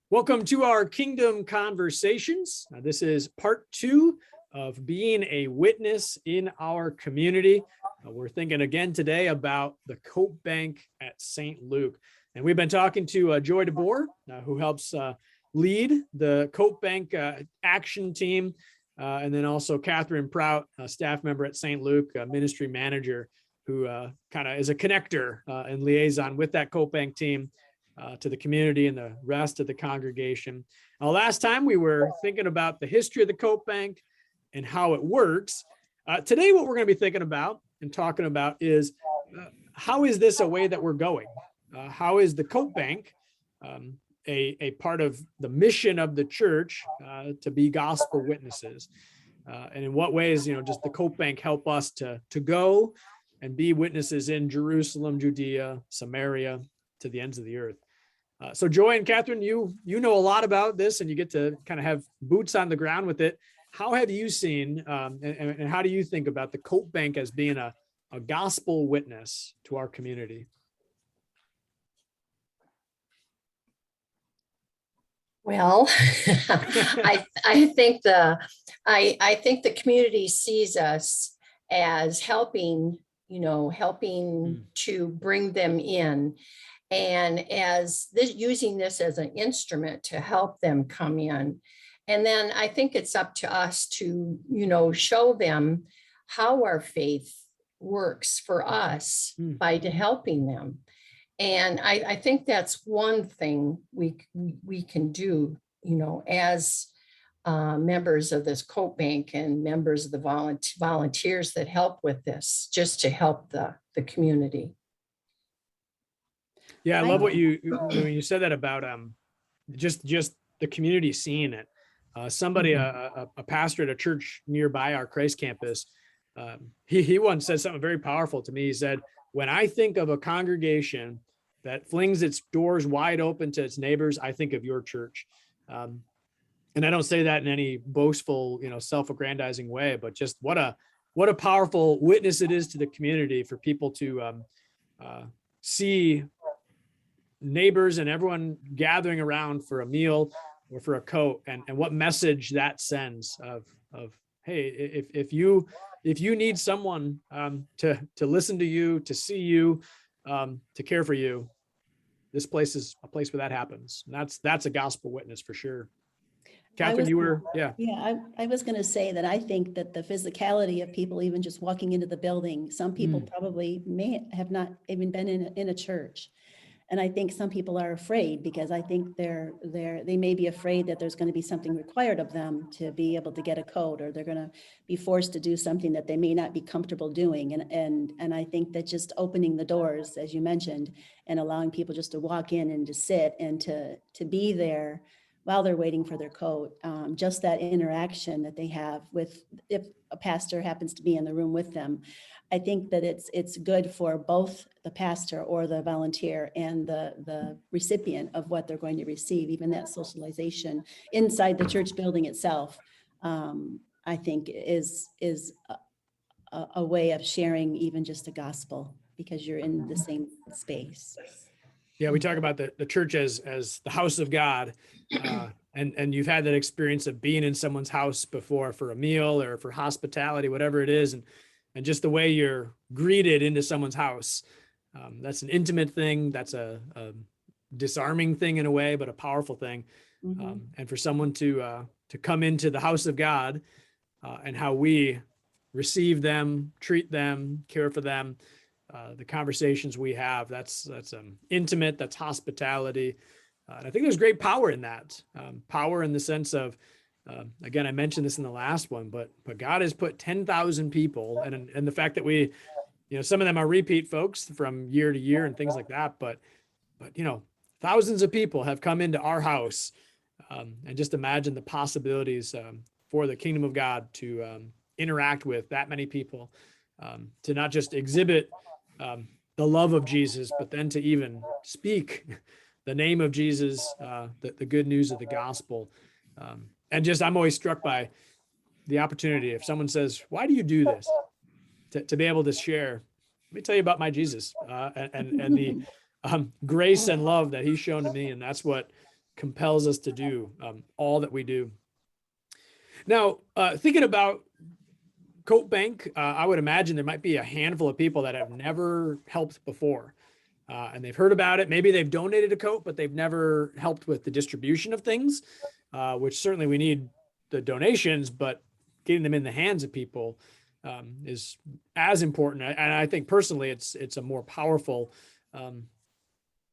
Welcome to our Kingdom Conversations. This is part 2 of being a witness in our community. We're thinking again today about the Cope Bank at St. Luke. And we've been talking to Joy DeBoer, who helps lead the Cope Bank action team. And then also Catherine Prout, a staff member at St. Luke, ministry manager, who kind of is a connector and liaison with that Cope Bank team. To the community and the rest of the congregation. Last time we were thinking about the history of the Cope Bank and how it works. Today, what we're going to be thinking about and talking about is how is this a way that we're going? How is the Cope Bank a part of the mission of the church to be gospel witnesses? And in what ways, does the Cope Bank help us to go and be witnesses in Jerusalem, Judea, Samaria, to the ends of the earth? So Joy and Catherine, you know a lot about this, and you get to kind of have boots on the ground with it. How have you seen, and how do you think about the Cope Bank as being a gospel witness to our community? Well, I think the community sees us as helping to bring them in, and as using this as an instrument to help them come in. And then I think it's up to us to, show them how our faith works for us by helping them. And I think that's one thing we can do, as members of this Cope Bank and members of the volunteers that help with this, just to help the community. Yeah, I love what you said that about just the community seeing it. Somebody, a pastor at a church nearby our Christ campus, he once said something very powerful to me. He said, "When I think of a congregation that flings its doors wide open to its neighbors, I think of your church." And I don't say that in any boastful, self-aggrandizing way, but just what a powerful witness it is to the community for people to see neighbors and everyone gathering around for a meal or for a coat, and what message that sends of hey, if you need someone to listen to you, to see you, to care for you, this place is a place where that happens. And that's a gospel witness for sure. Catherine, I was going to say that I think that the physicality of people even just walking into the building, some people probably may have not even been in a church. And I think some people are afraid, because I think they may be afraid that there's going to be something required of them to be able to get a code, or they're going to be forced to do something that they may not be comfortable doing. And I think that just opening the doors, as you mentioned, and allowing people just to walk in and to sit and to be there while they're waiting for their coat, just that interaction that they have with, if a pastor happens to be in the room with them, I think that it's good for both the pastor or the volunteer and the recipient of what they're going to receive. Even that socialization inside the church building itself, I think is a way of sharing even just the gospel, because you're in the same space. Yeah, we talk about the church as the house of God, and you've had that experience of being in someone's house before for a meal or for hospitality, whatever it is, and just the way you're greeted into someone's house. That's an intimate thing. That's a disarming thing in a way, but a powerful thing. And for someone to come into the house of God, and how we receive them, treat them, care for them, the conversations we have, that's intimate, that's hospitality. And I think there's great power in that. Power in the sense of, again, I mentioned this in the last one, but God has put 10,000 people, and the fact that we, some of them are repeat folks from year to year and things like that, but thousands of people have come into our house, and just imagine the possibilities for the kingdom of God to interact with that many people, to not just exhibit the love of Jesus, but then to even speak the name of Jesus, the good news of the gospel. And just, I'm always struck by the opportunity. If someone says, "Why do you do this?" To be able to share, let me tell you about my Jesus, and the grace and love that he's shown to me. And that's what compels us to do all that we do. Now, thinking about Coat Bank, I would imagine there might be a handful of people that have never helped before. And they've heard about it. Maybe they've donated a coat, but they've never helped with the distribution of things, which certainly we need the donations, but getting them in the hands of people is as important. And I think personally, it's a more powerful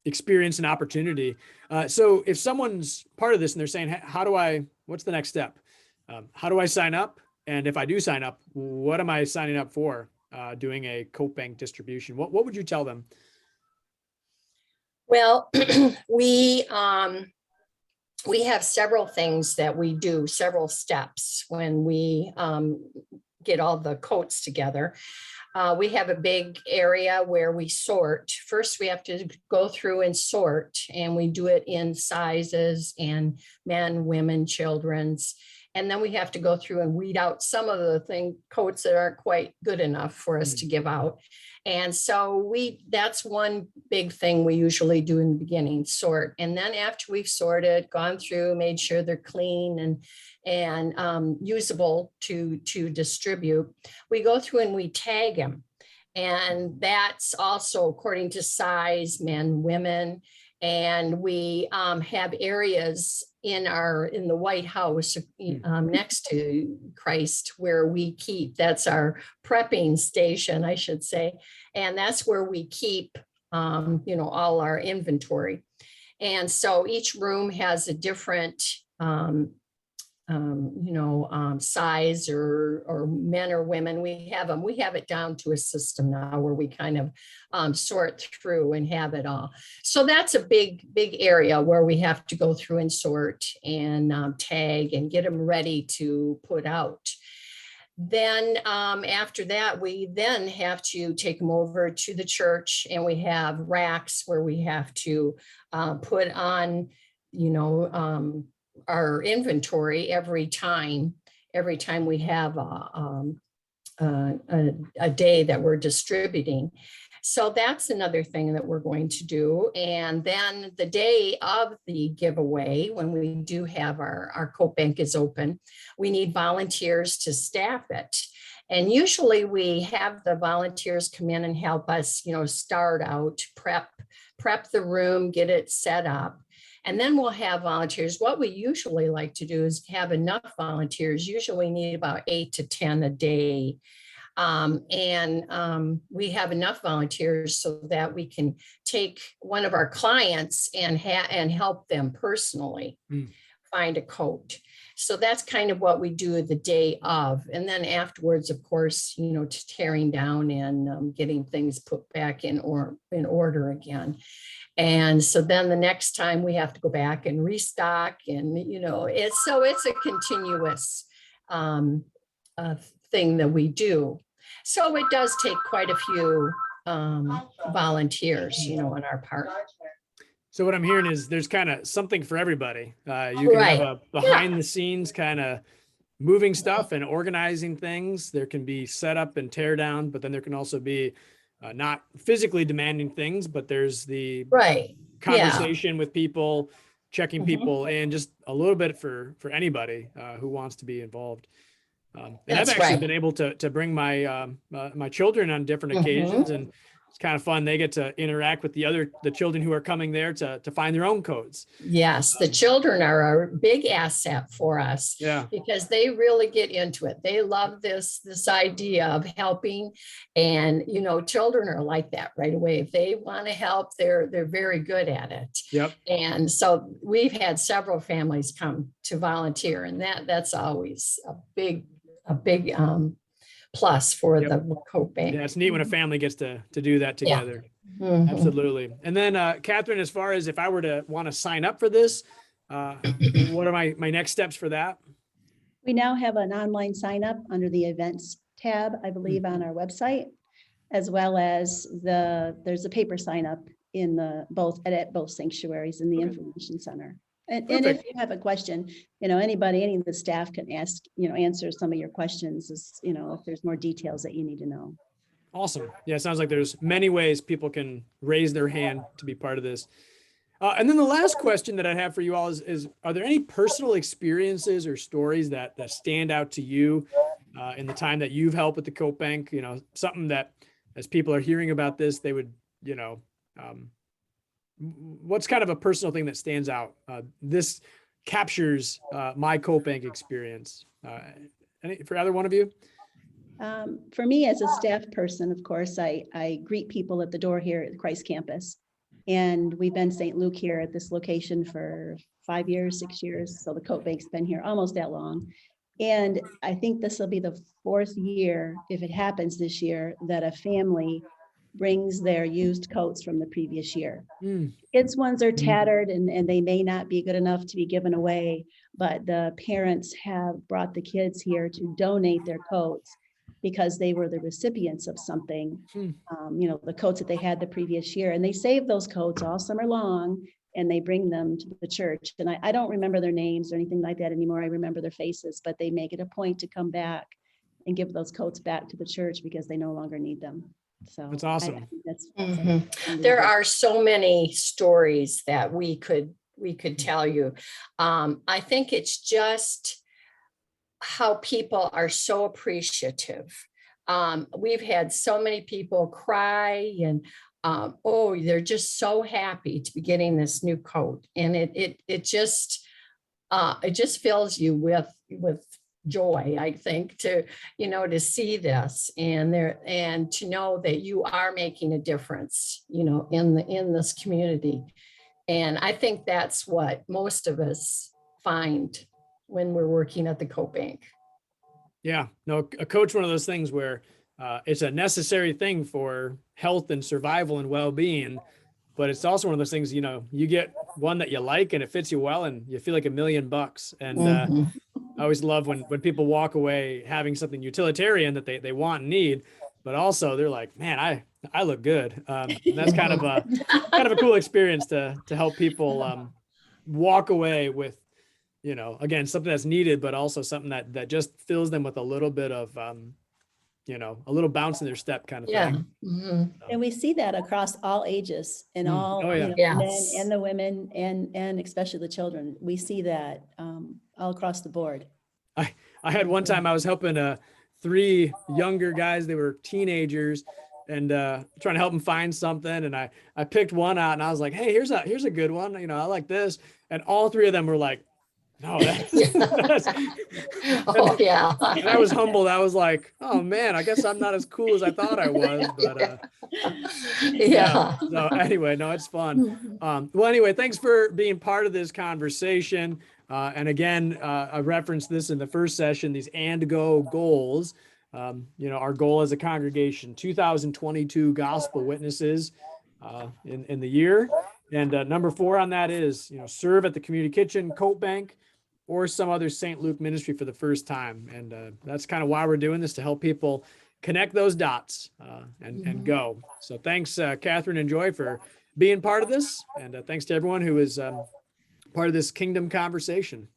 experience and opportunity. So if someone's part of this and they're saying, what's the next step? How do I sign up? And if I do sign up, what am I signing up for doing a Coat Bank distribution? What would you tell them? Well, we have several things that we do, several steps when we get all the coats together. We have a big area where we sort. First, we have to go through and sort, and we do it in sizes and men, women, children's. And then we have to go through and weed out some of the coats that aren't quite good enough for us to give out. And so that's one big thing we usually do in the beginning, sort. And then after we've sorted, gone through, made sure they're clean and usable to distribute, we go through and we tag them. And that's also according to size, men, women. And we have areas in the White House next to Christ where we keep, that's our prepping station, I should say. And that's where we keep, all our inventory. And so each room has a different, size or men or women. We have it down to a system now where we kind of sort through and have it all. So that's a big area where we have to go through and sort and tag and get them ready to put out. Then after that, we then have to take them over to the church, and we have racks where we have to put on, our inventory every time we have a day that we're distributing. So that's another thing that we're going to do. And then the day of the giveaway, when we do have our coat bank is open, we need volunteers to staff it. And usually we have the volunteers come in and help us, start out, prep the room, get it set up. And then we'll have volunteers. What we usually like to do is have enough volunteers. Usually we need about 8 to 10 a day. We have enough volunteers so that we can take one of our clients and help them personally find a coat. So that's kind of what we do the day of. And then afterwards, of course, tearing down and getting things put back in order again. And so then the next time we have to go back and restock, and it's a continuous thing that we do. So it does take quite a few volunteers, on our part. So what I'm hearing is there's kind of something for everybody. You can have a behind the scenes kind of moving stuff and organizing things. There can be setup and tear down, but then there can also be not physically demanding things, but there's the conversation with people, checking people in, just a little bit for anybody who wants to be involved. And I've actually been able to bring my my children on different occasions, and it's kind of fun. They get to interact with the children who are coming there to find their own codes. Yes, the children are a big asset for us. Yeah, because they really get into it. They love this idea of helping, and children are like that right away. If they want to help, they're very good at it. Yep. And so we've had several families come to volunteer, and that's always a big plus for the coat bank. Yeah, it's neat when a family gets to do that together. Yeah. Mm-hmm. Absolutely. And then Catherine, as far as if I were to want to sign up for this, what are my next steps for that? We now have an online sign up under the events tab, I believe, on our website, as well as there's a paper sign up at both sanctuaries in the information center. And if you have a question, any of the staff can ask, answer some of your questions, if there's more details that you need to know. Awesome. Yeah, it sounds like there's many ways people can raise their hand to be part of this. And then the last question that I have for you all is are there any personal experiences or stories that stand out to you in the time that you've helped with the Coat Bank? You know, something that as people are hearing about this, they would, you know, what's kind of a personal thing that stands out? This captures my Coat Bank experience. For either one of you? For me, as a staff person, of course, I greet people at the door here at the Christ campus. And we've been St. Luke here at this location for 5 years, 6 years. So the Coat Bank's been here almost that long. And I think this will be the 4th year, if it happens this year, that a family brings their used coats from the previous year. Kids' ones are tattered and they may not be good enough to be given away, but the parents have brought the kids here to donate their coats because they were the recipients of something, you know, the coats that they had the previous year. And they save those coats all summer long and they bring them to the church. And I don't remember their names or anything like that anymore. I remember their faces, but they make it a point to come back and give those coats back to the church because they no longer need them. So that's awesome. I think that's There are so many stories that we could tell you. I think it's just how people are so appreciative. We've had so many people cry and oh, they're just so happy to be getting this new coat, and it just fills you with joy, I think, to, you know, to see this and to know that you are making a difference, you know, in this community. And I think that's what most of us find when we're working at the Coat Bank. Yeah, no, a coach, one of those things where it's a necessary thing for health and survival and well-being, but it's also one of those things, you know, you get one that you like and it fits you well and you feel like $1,000,000. And I always love when people walk away having something utilitarian that they want and need, but also they're like, man, I look good. And that's kind of a cool experience to help people walk away with, you know, again, something that's needed, but also something that just fills them with a little bit of, you know, a little bounce in their step kind of thing. And we see that across all ages and all you know, men and the women and especially the children. We see that all across the board. I had one time I was helping 3 younger guys. They were teenagers and trying to help them find something. And I picked one out and I was like, hey, here's a good one. You know, I like this. And all 3 of them were like, no, that's oh yeah. And I was humbled. I was like, oh man, I guess I'm not as cool as I thought I was, but yeah. So anyway, no, it's fun. Well, anyway, thanks for being part of this conversation. And again, I referenced this in the first session, these and go goals. You know, our goal as a congregation, 2022 gospel witnesses in the year. And number 4 on that is, you know, serve at the community kitchen, Coat Bank, or some other St. Luke ministry for the first time. And that's kind of why we're doing this, to help people connect those dots and go. So thanks, Catherine and Joy, for being part of this. And thanks to everyone who is part of this kingdom conversation.